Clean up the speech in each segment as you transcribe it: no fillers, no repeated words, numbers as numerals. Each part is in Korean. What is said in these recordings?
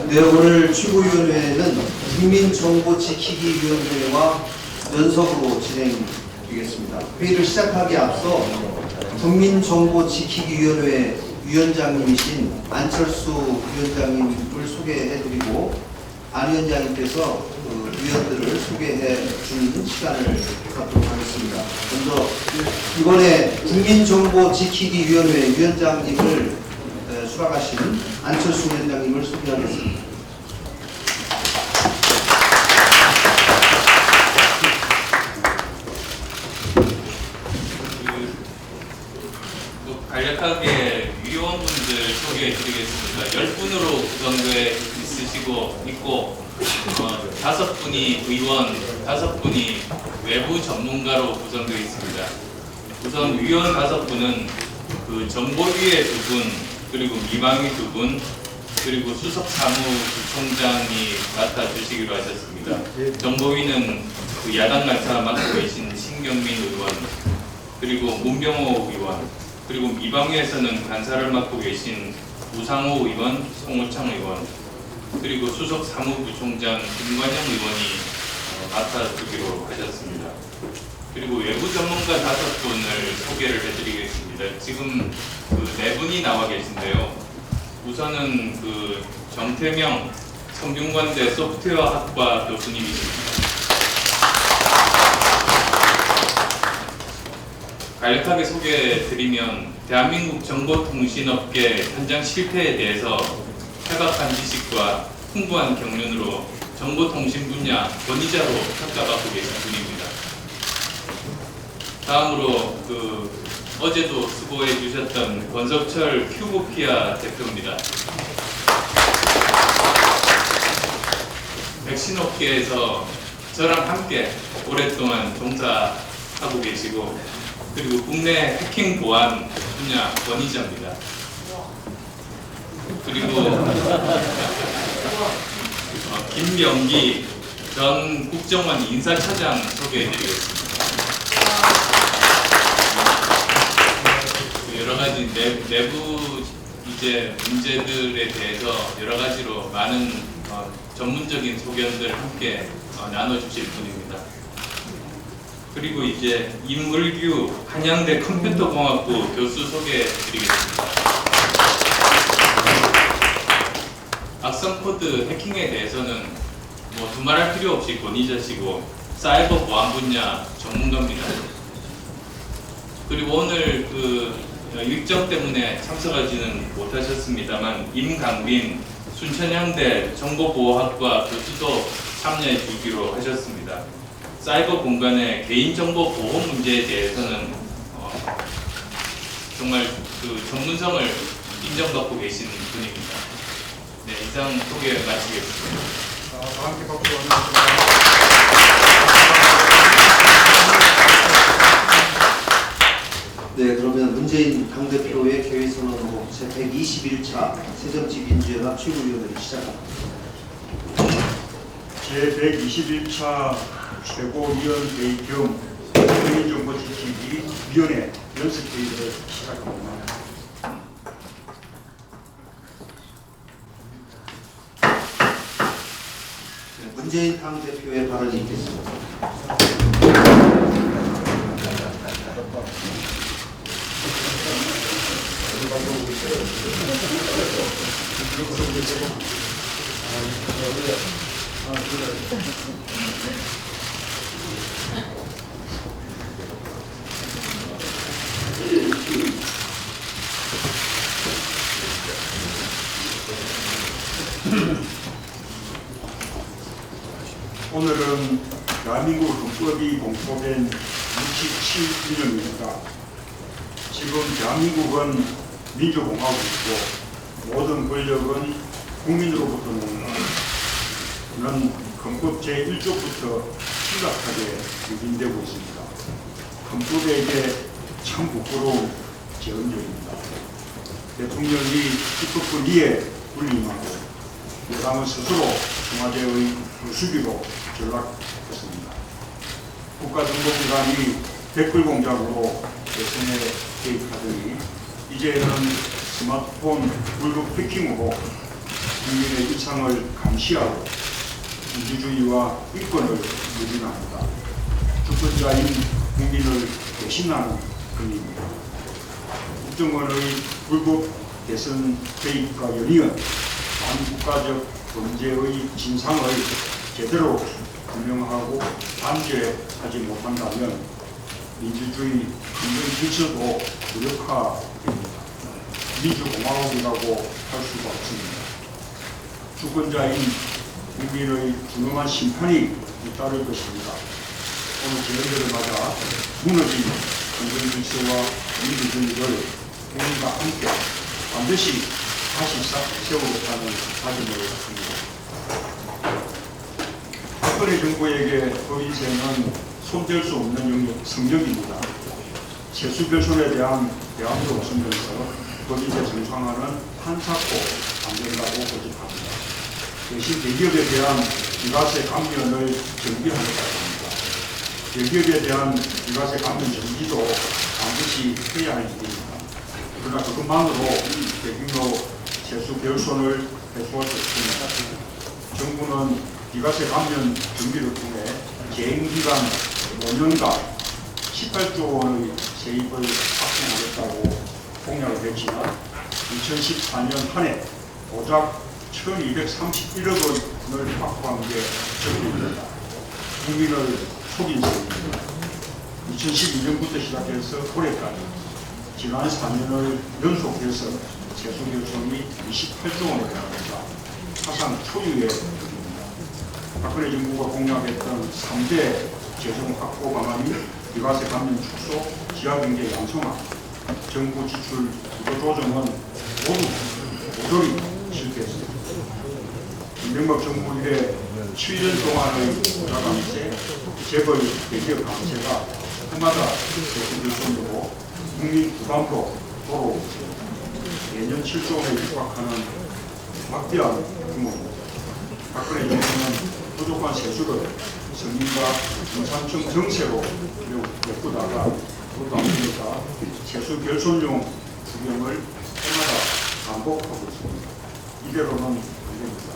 네, 오늘 최고위원회는 국민정보지키기위원회와 연석으로 진행되겠습니다. 회의를 시작하기에 앞서 국민정보지키기위원회 위원장님이신 안철수 위원장님을 소개해드리고 안 위원장님께서 위원들을 소개해 주는 시간을 갖도록 하겠습니다. 먼저 이번에 국민정보지키기위원회 위원장님을 수락하신 안철수 위원장님을 소개하겠습니다. 간략하게 위원분들 소개해드리겠습니다. 10분으로 구성되어 있고 5분이 의원, 5분이 외부 전문가로 구성되어 있습니다. 우선 위원 5분은 그 정보위의 2분, 그리고 미방위 2분, 그리고 수석 사무부총장이 맡아주시기로 하셨습니다. 정보위는 그 야당 간사 맡고 계신 신경민 의원, 그리고 문병호 의원, 그리고 미방위에서는 간사를 맡고 계신 우상호 의원, 송호창 의원, 그리고 수석 사무부총장 김관영 의원이 맡아주기로 하셨습니다. 그리고 외부 전문가 5분을 소개를 해드리겠습니다. 지금 그 4분이 나와 계신데요. 우선은 그 정태명 성균관대 소프트웨어학과 교수님이십니다. 간략하게 소개해드리면 대한민국 정보통신업계 현장 실태에 대해서 해박한 지식과 풍부한 경륜으로 정보통신 분야 권위자로 평가받고 계신 분입니다. 다음으로 어제도 수고해 주셨던 권석철 큐보피아 대표입니다. 백신 업계에서 저랑 함께 오랫동안 종사하고 계시고, 그리고 국내 해킹 보안 분야 권위자입니다. 그리고 김명기 전 국정원 인사차장 소개해드리겠습니다. 여러 가지 내부 문제들에 대해서 여러 가지로 많은 전문적인 소견들을 함께 나눠주실 분입니다. 그리고 이제 임물규 한양대 컴퓨터공학부 교수 소개해드리겠습니다. 악성 코드 해킹에 대해서는 두말할 필요 없이 권위자시고 사이버 보안 분야 전문가입니다. 그리고 오늘 일정 때문에 참석하지는 못하셨습니다만 임강빈 순천향대 정보보호학과 교수도 참여해 주기로 하셨습니다. 사이버 공간의 개인정보 보호 문제에 대해서는 정말 그 전문성을 인정받고 계신 분입니다. 네, 이상 소개 마치겠습니다. 다 함께 박수 네, 그러면 문재인 당대표의 개회선언으로 제121차 새정치민주연합 최고위원회를 시작합니다. 제121차 최고위원회의 겸 국민정보지키기위원회 연습회의를 시작합니다. 문재인 당대표의 발언이 있겠습니다. 오늘은 대한민국 헌법이 공포된 67주년입니다. 지금 대한민국은 민주공화국이고 모든 권력은 국민으로부터 나오는 헌법 제1조부터 심각하게 유린되고 있습니다. 헌법에게 참 부끄러운 제언적입니다. 대통령이 입법권위에 군림하고 여당은 스스로 청와대의 수비로 전락했습니다. 국가정보기관이 댓글 공작으로 대선에 개입하더니 이제는 스마트폰 불법 해킹으로 국민의 일상을 감시하고 민주주의와 인권을 유린합니다. 주권자인 국민을 배신하는 행위입니다. 국정원의 불법 대선 개입과 연이은 반국가적 범죄의 진상을 제대로 규명하고 단죄하지 못한다면 민주주의 국민 질서도 무력화됩니다. 민주공화국이라고 할 수가 없습니다. 주권자인 국민의 중요한 심판이 잇따를 것입니다. 오늘 제헌절을 맞아 무너진 국민 질서와 민주주의를 국민과 함께 반드시 다시 세우겠다는 다짐을 했습니다. 박근혜 정부에게 법인세는 손댈 수 없는 성적입니다. 세수별손에 대한 대안도 없으면서 법인세 정상화는 한사코 안 된다고 고집합니다. 대신 대기업에 대한 비과세 감면을 정비하겠다고 합니다. 대기업에 대한 비과세 감면 정비도 반드시 해야 할 일입니다. 그러나 그것만으로 대규모 세수 결손을 해소할 수 없습니다. 정부는 비과세 감면 정비를 통해 재임기간 5년간 18조 원의 세입을 확정하겠다고 공약을 했지만 2014년 한 해 고작 1,231억 원을 확보한 게 적립입니다. 국민을 속인 셈입니다. 2012년부터 시작해서 올해까지 지난 4년을 연속해서 세수 결손이 28조 원에 달합니다. 사상 초유의 일입니다. 박근혜 정부가 공약했던 3대 재정 확보 방안이 비과세 감면 축소, 지하경제 양성화, 정부 지출 구조 조정은 모두 모조리 실패했습니다. 이명박 정부 이래 7년 동안의 부자 감세, 재벌 대기업 감세가 해마다 세수 결손으로 국민 부담으로 도로 내년 7조 원에 육박하는 막대한 규모입니다. 박근혜 정부는 부족한 세수를 성인과 중산층 정세로 메꾸다가 그것도 안 되니까 세수 결손용 규정을 해마다 반복하고 있습니다. 이대로는 안 됩니다.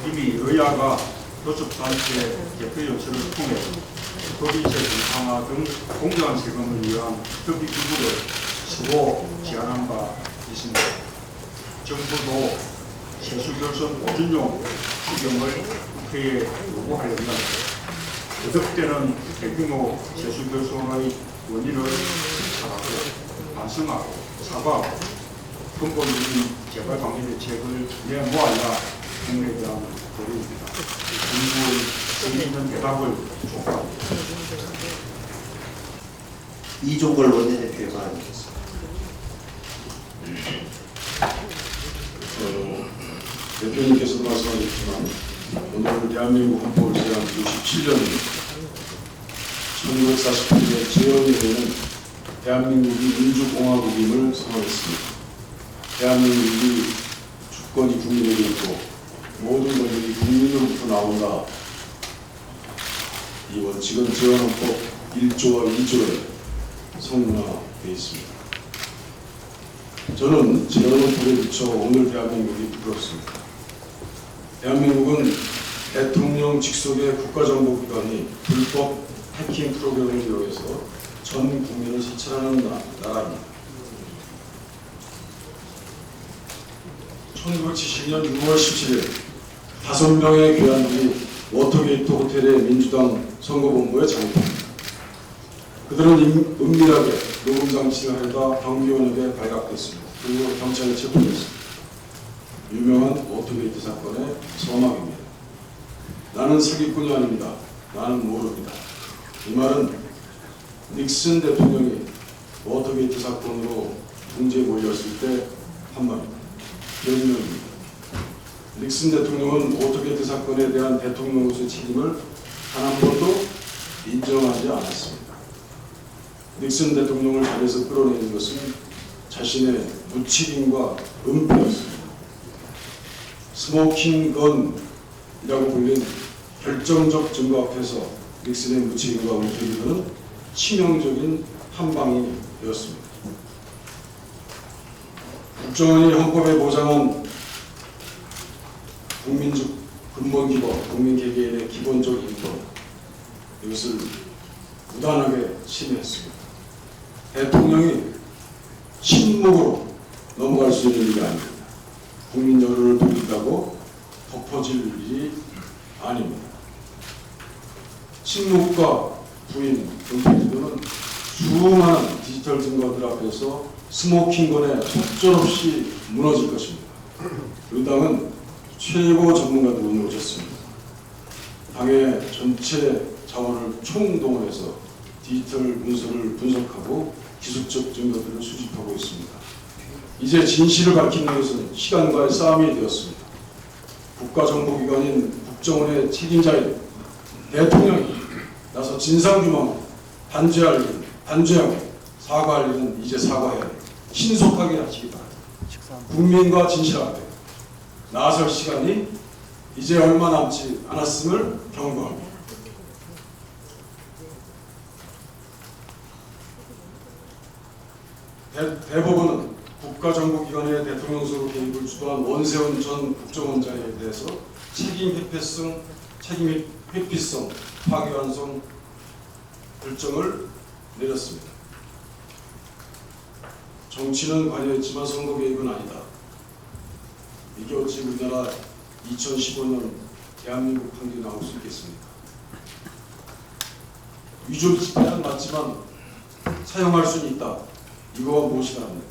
이미 여야가 교섭단체 대표 연설을 통해 법인세 정상화 등 공정한 세금을 위한 협의 기구를 서로 제안한 바 있습니다. 정부도 세수 결손 보준용 규정을 국회에 요구하려면 거듭되는 대규모 세수 결손의 원인을 수사하고 반성하고 사과하고 근본적인 재발 방지 대책을 내모아야 국민에 대한 도리입니다. 정부의 의미 있는 대답을 촉구합니다. 이종걸 원내대표의 발언이겠습니다. 대표님께서도 말씀하셨지만 오늘 대한민국 헌법을 제한 67년 1948년 제헌이 되는 대한민국이 민주공화국임을 선언했습니다. 대한민국이 주권이 국민에게 있고 모든 권력이 국민으로부터 나온다. 이 원칙은 제헌헌법 1조와 2조에 성문화되어 있습니다. 저는 제헌헌법에 비춰 오늘 대한민국이 부끄럽습니다. 대한민국은 대통령 직속의 국가정보기관이 불법 해킹 프로그램을 이용해서 전 국민을 사찰하는 나라입니다. 1970년 6월 17일 5명의 괴한들이 워터게이트 호텔의 민주당 선거본부에 장입합니다. 그들은 은밀하게 녹음장치를 하려다 방기원에게 발각됐습니다. 그리고 경찰에 체포됐습니다. 유명한 워터게이트 사건의 서막입니다. 나는 사기꾼이 아닙니다. 나는 모릅니다. 이 말은 닉슨 대통령이 워터게이트 사건으로 궁지에 몰렸을 때 한 말입니다. 변명입니다. 닉슨 대통령은 워터게이트 사건에 대한 대통령으로서의 책임을 단 한 번도 인정하지 않았습니다. 닉슨 대통령을 자리에서 끌어내는 것은 자신의 무책임과 은폐였습니다. 스모킹 건이라고 불린 결정적 증거 앞에서 닉슨의 무책임과 은폐는 치명적인 한 방이 되었습니다. 국정원이 헌법에 보장한 국민적 근본 기본, 국민 개개인의 기본적 인권, 이것을 무단하게 침해했습니다. 대통령이 침묵으로 넘어갈 수 있는 일이 아닙니다. 국민 여론을 돌린다고 덮어질 일이 아닙니다. 침묵과 부인, 은폐지도는 수많은 디지털 증거들 앞에서 스모킹건에 속절없이 무너질 것입니다. 우리 당은 최고 전문가들이 오셨습니다. 당의 전체 자원을 총동원해서 디지털 문서를 분석하고 기술적 증거들을 수집하고 있습니다. 이제 진실을 밝히는 것은 시간과의 싸움이 되었습니다. 국가정보기관인 국정원의 책임자인 대통령이 나서 진상규명, 단죄하고 사과할 일은 이제 사과해야 합니다. 신속하게 하시기 바랍니다. 국민과 진실하게 나설 시간이 이제 얼마 남지 않았음을 경고합니다. 대법원은 국가정보기관의 대통령으로 개입을 주도한 원세훈 전 국정원장에 대해서 책임 회피성, 파기환송 결정을 내렸습니다. 정치는 관여했지만 선거 개입은 아니다. 이게 어찌 우리나라 2015년 대한민국 판결이 나올 수 있겠습니까? 위조 집회는 맞지만 사용할 수는 있다. 이거와 무엇이 다릅니까?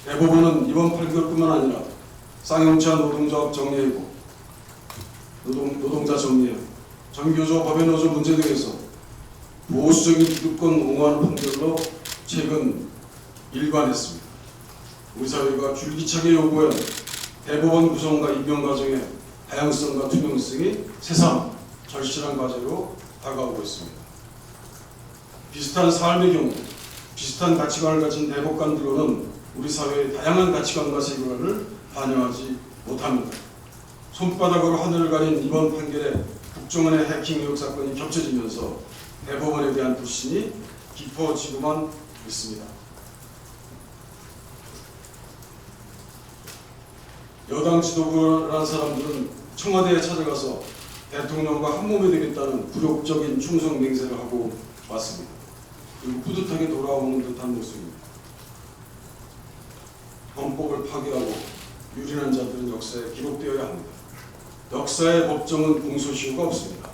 대법원은 이번 판결뿐만 아니라 쌍용차 노동조합 정리해고, 노동자 정리해고, 정교조 법외노조 문제 등에서 보수적인 기득권 옹호하는 판결로 최근 일관했습니다. 우리 사회가 줄기차게 요구한 대법원 구성과 임명 과정의 다양성과 투명성이 새삼 절실한 과제로 다가오고 있습니다. 비슷한 삶의 경우, 비슷한 가치관을 가진 대법관들로는 우리 사회의 다양한 가치관과 세계관을 반영하지 못합니다. 손바닥으로 하늘을 가린 이번 판결에 국정원의 해킹 의혹 사건이 겹쳐지면서 대법원에 대한 불신이 깊어지고만 있습니다. 여당 지도부라는 사람들은 청와대에 찾아가서 대통령과 한몸이 되겠다는 굴욕적인 충성 맹세를 하고 왔습니다. 그리고 뿌듯하게 돌아오는 듯한 모습입니다. 헌법을 파괴하고 유린한 자들은 역사에 기록되어야 합니다. 역사의 법정은 공소시효가 없습니다.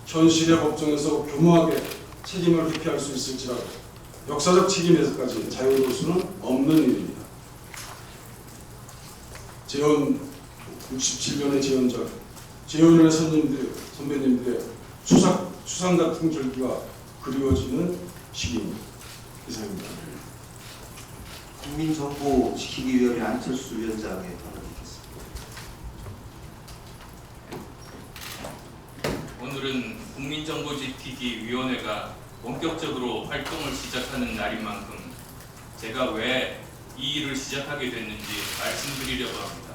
현실의 법정에서 교묘하게 책임을 회피할 수 있을지라도 역사적 책임에서까지 자유로울 수는 없는 일입니다. 재헌 67년의 재헌절, 재헌의 선배님들의 추상 같은 절기가 그리워지는 시기입니다. 이상입니다. 국민정보지키기위원회 안철수 위원장의 발언 있겠습니다. 오늘은 국민정보지키기위원회가 본격적으로 활동을 시작하는 날인 만큼 제가 왜 이 일을 시작하게 됐는지 말씀드리려고 합니다.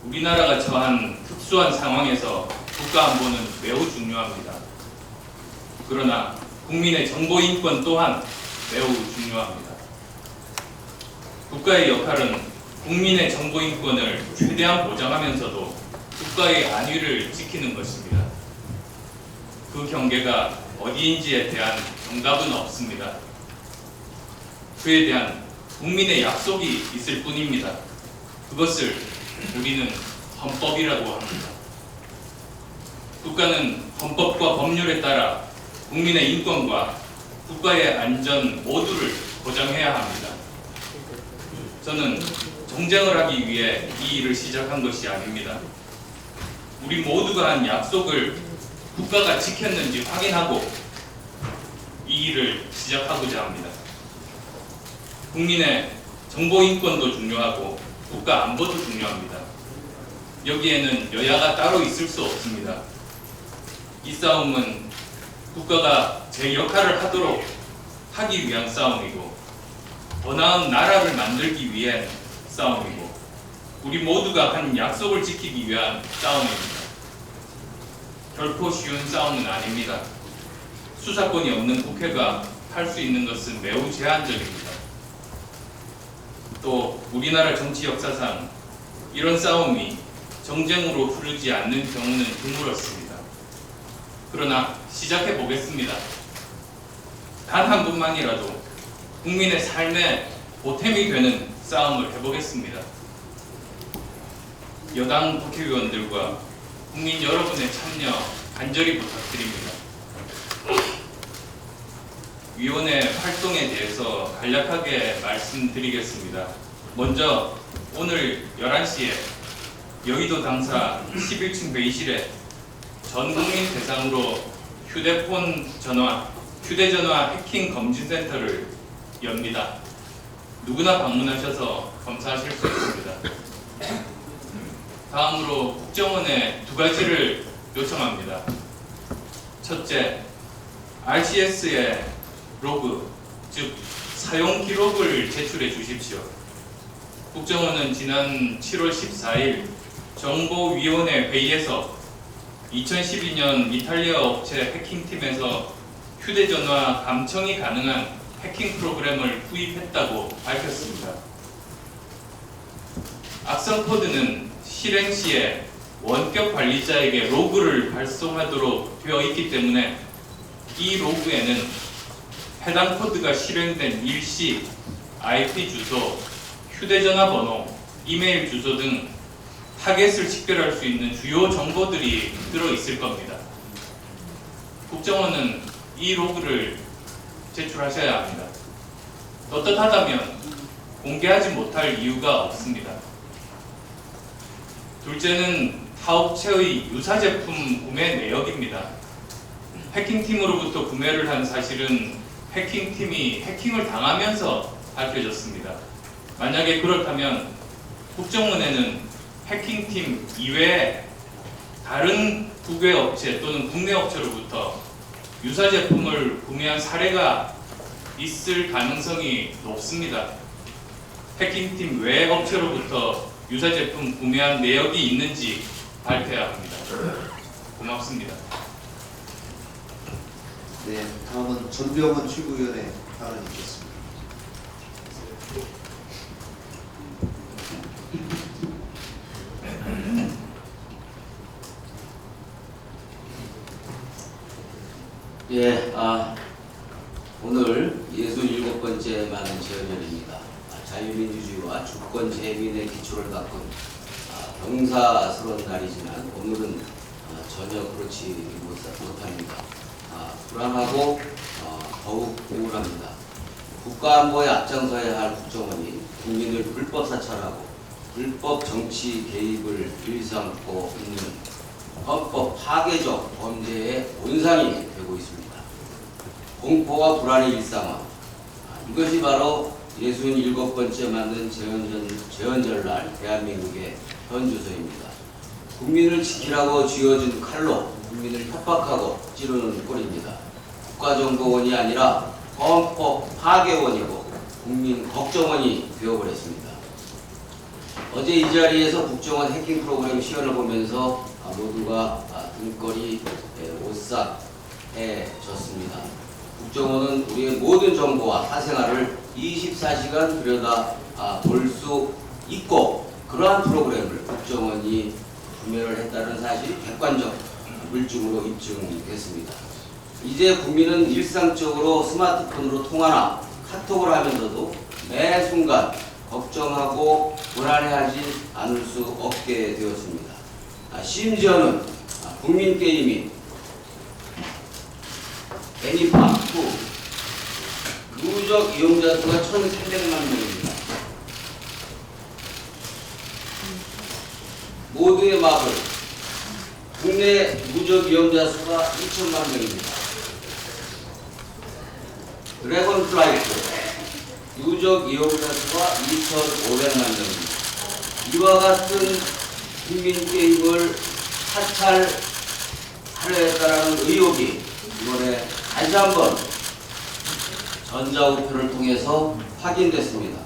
우리나라가 처한 특수한 상황에서 국가 안보는 매우 중요합니다. 그러나 국민의 정보 인권 또한 매우 중요합니다. 국가의 역할은 국민의 정보 인권을 최대한 보장하면서도 국가의 안위를 지키는 것입니다. 그 경계가 어디인지에 대한 정답은 없습니다. 그에 대한 국민의 약속이 있을 뿐입니다. 그것을 우리는 헌법이라고 합니다. 국가는 헌법과 법률에 따라 국민의 인권과 국가의 안전 모두를 보장해야 합니다. 저는 정쟁을 하기 위해 이 일을 시작한 것이 아닙니다. 우리 모두가 한 약속을 국가가 지켰는지 확인하고 이 일을 시작하고자 합니다. 국민의 정보 인권도 중요하고 국가 안보도 중요합니다. 여기에는 여야가 따로 있을 수 없습니다. 이 싸움은 국가가 제 역할을 하기 위한 싸움이고 더 나은 나라를 만들기 위한 싸움이고 우리 모두가 한 약속을 지키기 위한 싸움입니다. 결코 쉬운 싸움은 아닙니다. 수사권이 없는 국회가 할 수 있는 것은 매우 제한적입니다. 또 우리나라 정치 역사상 이런 싸움이 정쟁으로 흐르지 않는 경우는 드물었습니다. 그러나 시작해 보겠습니다. 단 한 분만이라도 국민의 삶에 보탬이 되는 싸움을 해보겠습니다. 여당 국회의원들과 국민 여러분의 참여 간절히 부탁드립니다. 위원회 활동에 대해서 간략하게 말씀드리겠습니다. 먼저 오늘 11시에 여의도 당사 11층 회의실에 전 국민 대상으로 휴대전화 해킹 검진센터를 엽니다. 누구나 방문하셔서 검사하실 수 있습니다. 다음으로 국정원에 두 가지를 요청합니다. 첫째, RCS의 로그, 즉 사용 기록을 제출해 주십시오. 국정원은 지난 7월 14일 정보위원회 회의에서 2012년 이탈리아 업체 해킹팀에서 휴대전화 감청이 가능한 해킹 프로그램을 구입했다고 밝혔습니다. 악성 코드는 실행 시에 원격 관리자에게 로그를 발송하도록 되어 있기 때문에 이 로그에는 해당 코드가 실행된 일시 IP 주소, 휴대전화 번호, 이메일 주소 등 타겟을 식별할 수 있는 주요 정보들이 들어있을 겁니다. 국정원은 이 로그를 제출하셔야 합니다. 떳떳하다면 공개하지 못할 이유가 없습니다. 둘째는 타업체의 유사제품 구매 내역입니다. 해킹팀으로부터 구매를 한 사실은 해킹팀이 해킹을 당하면서 밝혀졌습니다. 만약에 그렇다면 국정원에는 해킹팀 이외에 다른 국외 업체 또는 국내 업체로부터 유사 제품을 구매한 사례가 있을 가능성이 높습니다. 해킹팀 외 업체로부터 유사 제품 구매한 내역이 있는지 밝혀야 합니다. 고맙습니다. 네, 다음은 전병헌 최고위원의 발언이 있겠습니다. 예, 오늘 67번째 많은 재연절입니다. 자유민주주의와 주권 재민의 기초를 닦은 경사스러운 날이지만 오늘은 전혀 그렇지 못합니다. 불안하고 더욱 우울합니다. 국가안보에 앞장서야 할 국정원이 국민을 불법 사찰하고 불법 정치 개입을 일삼고 있는 헌법 파괴적 범죄의 온상이 되고 있습니다. 공포와 불안의 일상화, 이것이 바로 67번째 만든 재헌절날 대한민국의 현 주소입니다. 국민을 지키라고 쥐어진 칼로 국민을 협박하고 찌르는 꼴입니다. 국가정보원이 아니라 헌법 파괴원이고 국민 걱정원이 되어버렸습니다. 어제 이 자리에서 국정원 해킹 프로그램 시연을 보면서 모두가 등골이 오싹해졌습니다. 국정원은 우리의 모든 정보와 사생활을 24시간 들여다 볼 수 있고, 그러한 프로그램을 국정원이 구매를 했다는 사실이 객관적 물증으로 입증됐습니다. 이제 국민은 일상적으로 스마트폰으로 통화나 카톡을 하면서도 매 순간 걱정하고 불안해하지 않을 수 없게 되었습니다. 심지어는 국민 게임인 애니팡2 누적 이용자 수가 1,300만 명입니다. 모두의 마블 국내 누적 이용자 수가 2천만 명입니다. 드래곤플라이트 누적 이용자 수가 2,500만 명입니다. 이와 같은 국민 게임을 사찰하려 했다라는 의혹이 이번에 다시 한번 전자우표를 통해서 확인됐습니다.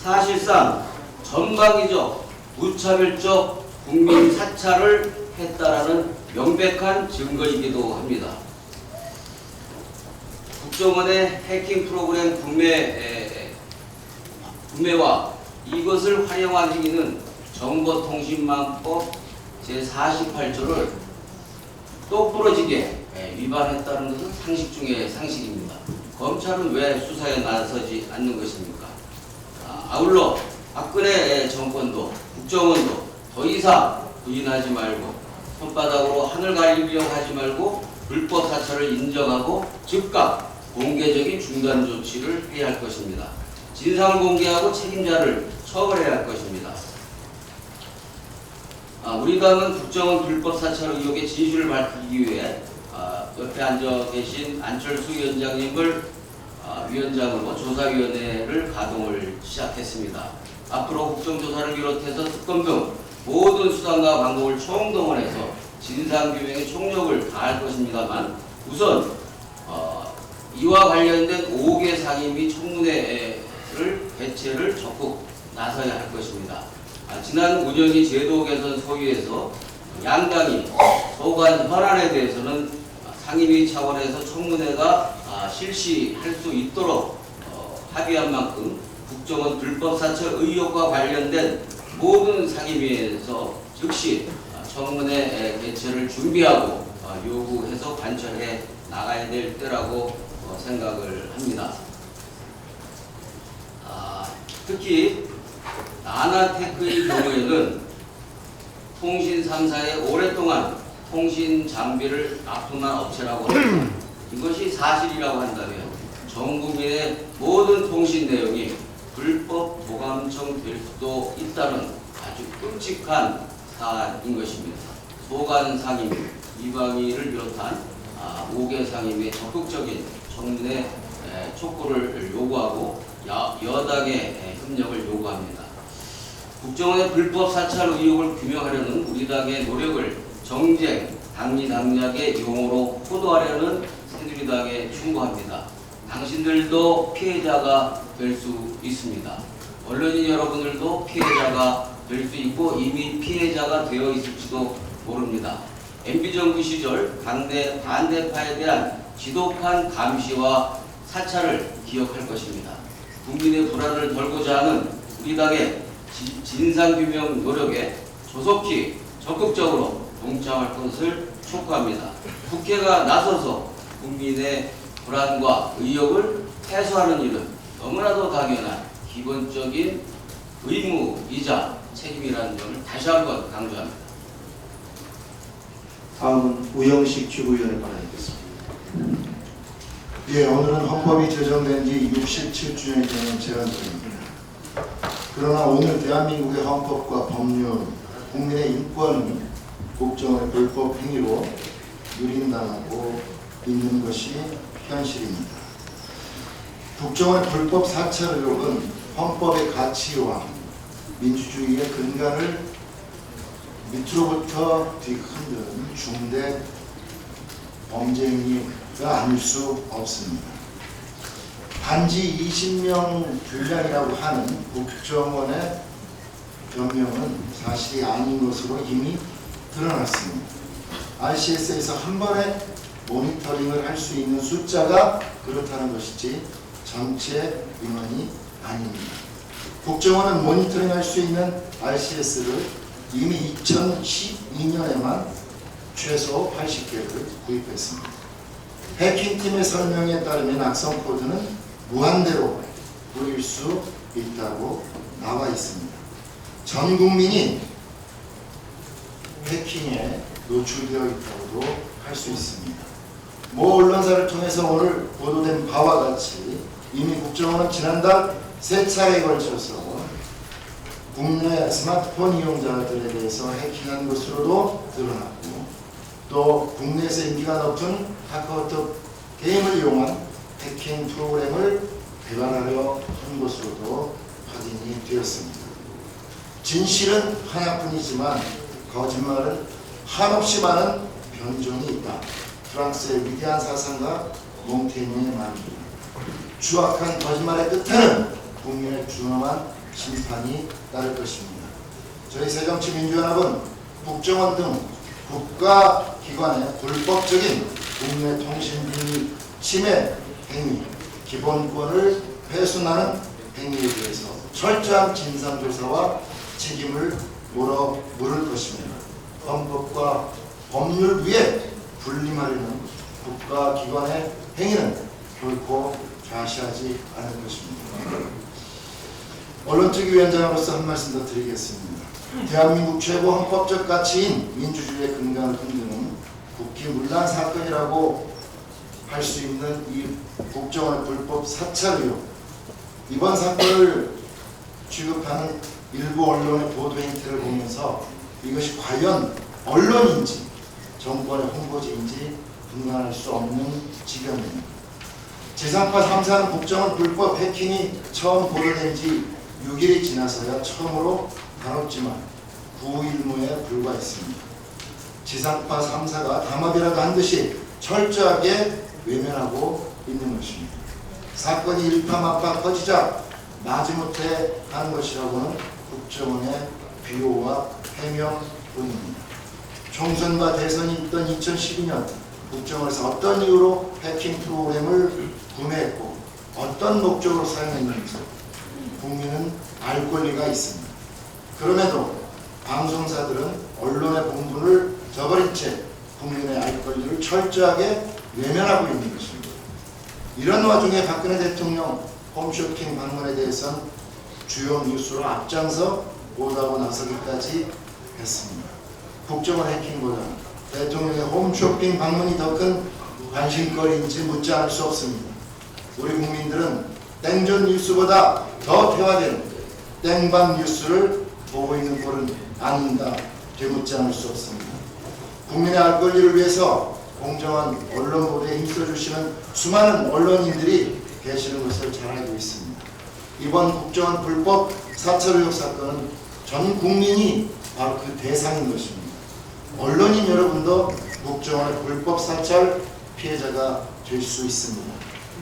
사실상 전방위적, 무차별적 국민 사찰을 했다라는 명백한 증거이기도 합니다. 국정원의 해킹 프로그램 구매와 이것을 활용한 행위는 정보통신망법 제48조를 똑부러지게 위반했다는 것은 상식 중의 상식입니다. 검찰은 왜 수사에 나서지 않는 것입니까? 아울러 박근혜 정권도 국정원도 더 이상 부인하지 말고 손바닥으로 하늘 가리려고 하지 말고 불법 사찰을 인정하고 즉각 공개적인 중단 조치를 해야 할 것입니다. 진상을 공개하고 책임자를 처벌해야 할 것입니다. 우리 당은 국정원 불법 사찰 의혹의 진실을 밝히기 위해 옆에 앉아 계신 안철수 위원장님을 위원장으로 조사위원회를 가동을 시작했습니다. 앞으로 국정조사를 비롯해서 특검 등 모든 수단과 방법을 총동원해서 진상규명에 총력을 다할 것입니다만 우선 이와 관련된 5개 상임위 청문회를 개최를 적극 나서야 할 것입니다. 지난 운영위 제도 개선 소위에서 양당이 소관 현안에 대해서는 상임위 차원에서 청문회가 실시할 수 있도록 합의한 만큼 국정원 불법 사찰 의혹과 관련된 모든 상임위에서 즉시 청문회 개최를 준비하고 요구해서 관철해 나가야 될 때라고 생각을 합니다. 특히 나나테크의 경우에는 통신 3사에 오랫동안 통신 장비를 납품한 업체라고 합니다. 이것이 사실이라고 한다면 전 국민의 모든 통신 내용이 불법 도감청 될 수도 있다는 아주 끔찍한 사안인 것입니다. 소관 상임위, 이방위를 비롯한 5개 상임위의 적극적인 청문회 촉구를 요구하고 여당의 협력을 요구합니다. 국정원의 불법 사찰 의혹을 규명하려는 우리 당의 노력을 정쟁, 당리당략의 용어로 호도하려는 새누리당에 충고합니다. 당신들도 피해자가 될 수 있습니다. 언론인 여러분들도 피해자가 될 수 있고 이미 피해자가 되어 있을지도 모릅니다. MB정부 시절 당내 반대파에 대한 지독한 감시와 사찰을 기억할 것입니다. 국민의 불안을 덜고자 하는 우리 당의 진상규명 노력에 조속히 적극적으로 동참할 것을 촉구합니다. 국회가 나서서 국민의 불안과 의혹을 해소하는 일은 너무나도 당연한 기본적인 의무이자 책임이라는 점을 다시 한번 강조합니다. 다음은 우영식 지구위원회 발언이겠습니다. 예, 오늘은 헌법이 제정된 지 67주년이 되는 재난절입니다. 그러나 오늘 대한민국의 헌법과 법률, 국민의 인권은 국정원의 불법 행위로 유린당하고 있는 것이 현실입니다. 국정원의 불법 사찰 의혹은 헌법의 가치와 민주주의의 근간을 밑으로부터 뒤흔드는 중대 범죄 행위가 아닐 수 없습니다. 단지 20명 분량이라고 하는 국정원의 변명은 사실이 아닌 것으로 이미 드러났습니다. RCS에서 한 번에 모니터링을 할 수 있는 숫자가 그렇다는 것이지 전체 인원이 아닙니다. 국정원은 모니터링할 수 있는 RCS를 이미 2012년에만 최소 80개를 구입했습니다. 해킹팀의 설명에 따르면 악성 코드는 무한대로 뿌릴 수 있다고 나와 있습니다. 전 국민이 해킹에 노출되어 있다고도 할 수 있습니다. 모 언론사를 통해서 오늘 보도된 바와 같이 이미 국정원은 지난달 3차례에 걸쳐서 국내 스마트폰 이용자들에 대해서 해킹한 것으로도 드러났고 또 국내에서 인기가 높은 카카오톡 게임을 이용한 해킹 프로그램을 개발하려 한 것으로도 확인이 되었습니다. 진실은 하나뿐이지만 거짓말은 한없이 많은 변종이 있다. 프랑스의 위대한 사상가 몽테뉴의 말입니다. 추악한 거짓말의 끝에는 국민의 준엄한 심판이 따를 것입니다. 저희 새정치민주연합은 국정원 등 국가기관의 불법적인 국내 통신비밀 침해 행위, 기본권을 훼손하는 행위에 대해서 철저한 진상조사와 책임을 물을 것입니다. 헌법과 법률 위에 군림하려는 국가기관의 행위는 결코 좌시하지 않을 것입니다. 언론특위위원장으로서 한 말씀 더 드리겠습니다. 대한민국 최고 헌법적 가치인 민주주의의 근간을 흔드는 국기문란 사건이라고 할 수 있는 이 국정원의 불법 사찰 의혹, 이번 사건을 취급하는 일부 언론의 보도 행태를 보면서 이것이 과연 언론인지 정권의 홍보지인지 분간할 수 없는 지경입니다. 지상파 3사는 국정원 불법 해킹이 처음 보도된 지 6일이 지나서야 처음으로 다뤘지만 구일무에 불과했습니다. 지상파 3사가 담합이라도 한 듯이 철저하게 외면하고 있는 것입니다. 사건이 일파만파 퍼지자 마지못해 한 것이라고는 국정원의 비호와 해명뿐입니다. 총선과 대선이 있던 2012년 국정원에서 어떤 이유로 해킹 프로그램을 구매했고 어떤 목적으로 사용했는지 국민은 알 권리가 있습니다. 그럼에도 방송사들은 언론의 본분을 저버린 채 국민의 알 권리를 철저하게 외면하고 있는 것입니다. 이런 와중에 박근혜 대통령 홈쇼핑 방문에 대해서는 주요 뉴스로 앞장서 보도하고 나서기까지 했습니다. 국정원 해킹보다 대통령의 홈쇼핑 방문이 더 큰 관심거리인지 묻지 않을 수 없습니다. 우리 국민들은 땡전 뉴스보다 더 태화된 땡방 뉴스를 보고 있는 꼴은 아닌가 되묻지 않을 수 없습니다. 국민의 알 권리를 위해서 공정한 언론 보도에 힘써주시는 수많은 언론인들이 계시는 것을 잘 알고 있습니다. 이번 국정원 불법 사찰 의혹 사건은 전 국민이 바로 그 대상인 것입니다. 언론인 여러분도 국정원의 불법 사찰 피해자가 될 수 있습니다.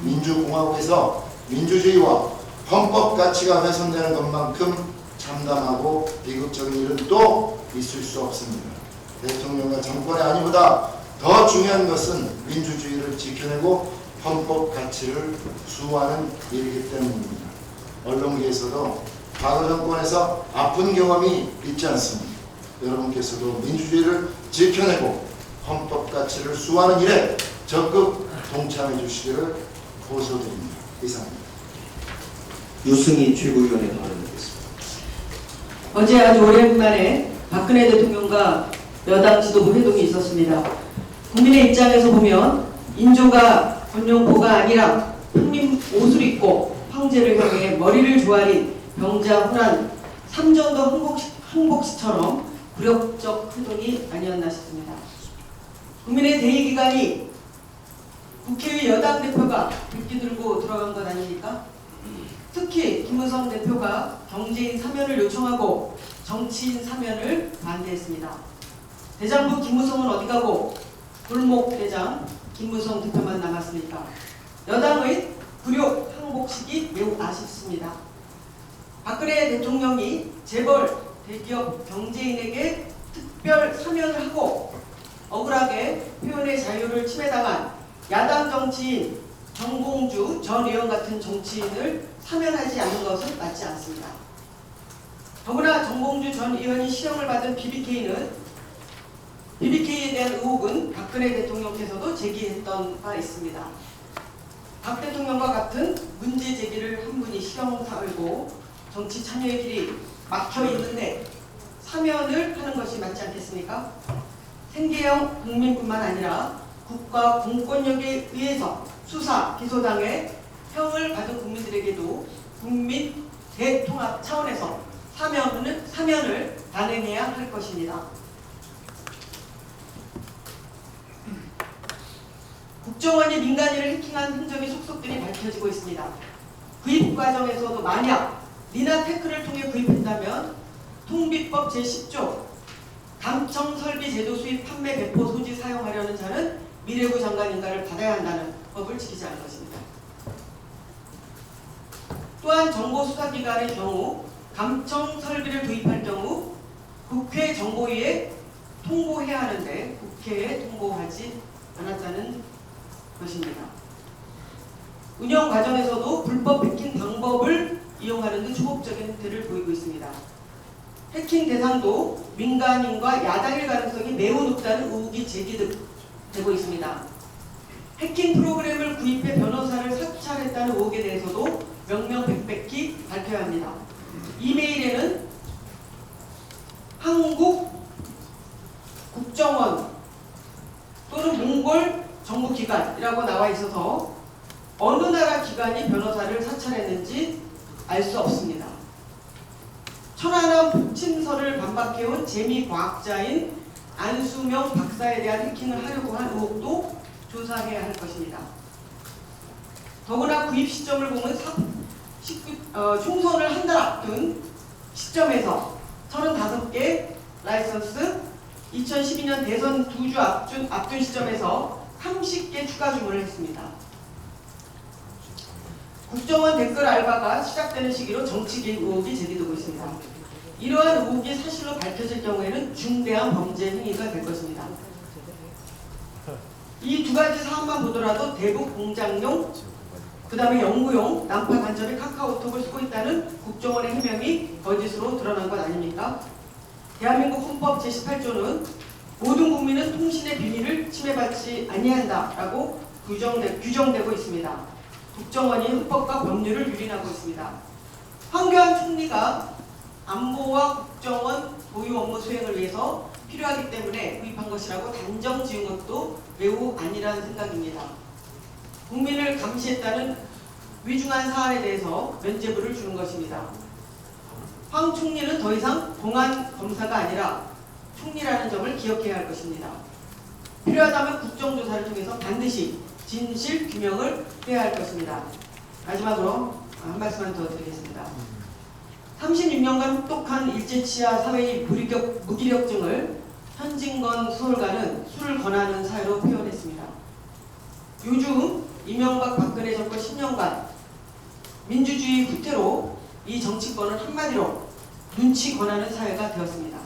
민주공화국에서 민주주의와 헌법 가치가 훼손되는 것만큼 참담하고 비극적인 일은 또 있을 수 없습니다. 대통령과 정권의 안위보다 더 중요한 것은 민주주의를 지켜내고 헌법 가치를 수호하는 일이기 때문입니다. 언론계에서도 과거 정권에서 아픈 경험이 있지 않습니다. 여러분께서도 민주주의를 지켜내고 헌법 가치를 수호하는 일에 적극 동참해 주시기를 호소드립니다. 이상입니다. 유승희 최고위원의 발언을 듣겠습니다. 어제 아주 오랜만에 박근혜 대통령과 여당 지도부 회동이 있었습니다. 국민의 입장에서 보면 인조가 권용포가 아니라 형님 옷을 입고 황제를 향해 머리를 조아린 병자호란 삼전도 항복시처럼 굴욕적 행동이 아니었나 싶습니다. 국민의 대의기관이 국회의 여당 대표가 백기 들고 들어간 것 아닙니까? 특히 김무성 대표가 경제인 사면을 요청하고 정치인 사면을 반대했습니다. 대장부 김무성은 어디 가고 골목 대장 김무성 대표만 남았습니까? 여당의 굴욕 항복식이 매우 아쉽습니다. 박근혜 대통령이 재벌, 대기업, 경제인에게 특별 사면을 하고 억울하게 표현의 자유를 침해당한 야당 정치인 정봉주 전 의원 같은 정치인을 사면하지 않는 것은 맞지 않습니다. 더구나 정봉주 전 의원이 실형을 받은 BBK에 대한 의혹은 박근혜 대통령께서도 제기했던 바 있습니다. 박 대통령과 같은 문제 제기를 한 분이 실형 살고 정치 참여의 길이 막혀 있는데 사면을 하는 것이 맞지 않겠습니까? 생계형 국민뿐만 아니라 국가 공권력에 의해서 수사, 기소당해 형을 받은 국민들에게도 국민 대통합 차원에서 사면을 단행해야 할 것입니다. 국정원이 민간인을 해킹한 흔적이 속속들이 밝혀지고 있습니다. 구입 과정에서도 만약 리나테크를 통해 구입했다면 통비법 제10조 감청설비 제도 수입 판매 배포 소지 사용하려는 자는 미래부 장관 인가를 받아야 한다는 법을 지키지 않을 것입니다. 또한 정보수사기관의 경우 감청설비를 도입할 경우 국회 정보위에 통보해야 하는데 국회에 통보하지 않았다는 것입니다. 운영 과정에서도 불법 해킹 방법을 이용하는 등 초법적인 행태를 보이고 있습니다. 해킹 대상도 민간인과 야당일 가능성이 매우 높다는 의혹이 제기되고 있습니다. 해킹 프로그램을 구입해 변호사를 사찰했다는 의혹에 대해서도 명명백백히 밝혀야 합니다. 이메일에는 한국 국정원 또는 몽골 정부기관이라고 나와 있어서 어느 나라 기관이 변호사를 사찰했는지 알 수 없습니다. 천안함 폭침설을 반박해온 재미과학자인 안수명 박사에 대한 해킹을 하려고 한 의혹도 조사해야 할 것입니다. 더구나 구입 시점을 보면 총선을 한 달 앞둔 시점에서 35개 라이선스, 2012년 대선 2주 앞둔 시점에서 30개 추가 주문을 했습니다. 국정원 댓글 알바가 시작되는 시기로 정치개입 의혹이 제기되고 있습니다. 이러한 의혹이 사실로 밝혀질 경우에는 중대한 범죄 행위가 될 것입니다. 이 두 가지 사안만 보더라도 대북 공작용, 그 다음에 연구용 난파 간접의 카카오톡을 쓰고 있다는 국정원의 해명이 거짓으로 드러난 것 아닙니까? 대한민국 헌법 제18조는 모든 국민은 통신의 비밀을 침해받지 아니한다라고 규정되고 있습니다. 국정원이 헌법과 법률을 유린하고 있습니다. 황교안 총리가 안보와 국정원 고유 업무 수행을 위해서 필요하기 때문에 구입한 것이라고 단정 지은 것도 매우 아니라는 생각입니다. 국민을 감시했다는 위중한 사안에 대해서 면죄부를 주는 것입니다. 황 총리는 더 이상 공안 검사가 아니라 총리라는 점을 기억해야 할 것입니다. 필요하다면 국정조사를 통해서 반드시 진실 규명을 해야 할 것입니다. 마지막으로 한 말씀만 더 드리겠습니다. 36년간 혹독한 일제치하 사회의 무기력증을 현진건 수홀가는 술을 권하는 사회로 표현했습니다. 요즘 이명박 박근혜 정권 10년간 민주주의 후퇴로 이 정치권은 한마디로 눈치 권하는 사회가 되었습니다.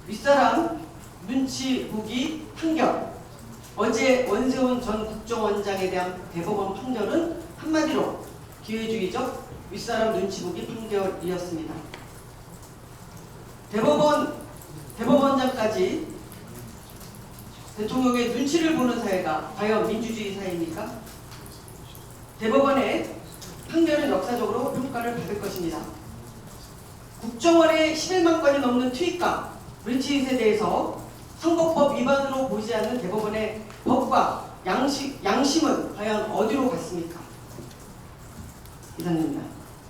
윗사람 눈치 보기 판결, 어제 원세훈 전 국정원장에 대한 대법원 판결은 한마디로 기회주의적 윗사람 눈치 보기 판결이었습니다. 대법원장까지 대통령의 눈치를 보는 사회가 과연 민주주의 사회입니까? 대법원의 판결은 역사적으로 평가를 받을 것입니다. 국정원의 11만 건이 넘는 트윗과 리트윗에 대해서 선거법 위반으로 보지 않는 대법원의 법과 양심은 과연 어디로 갔습니까? 이상입니다.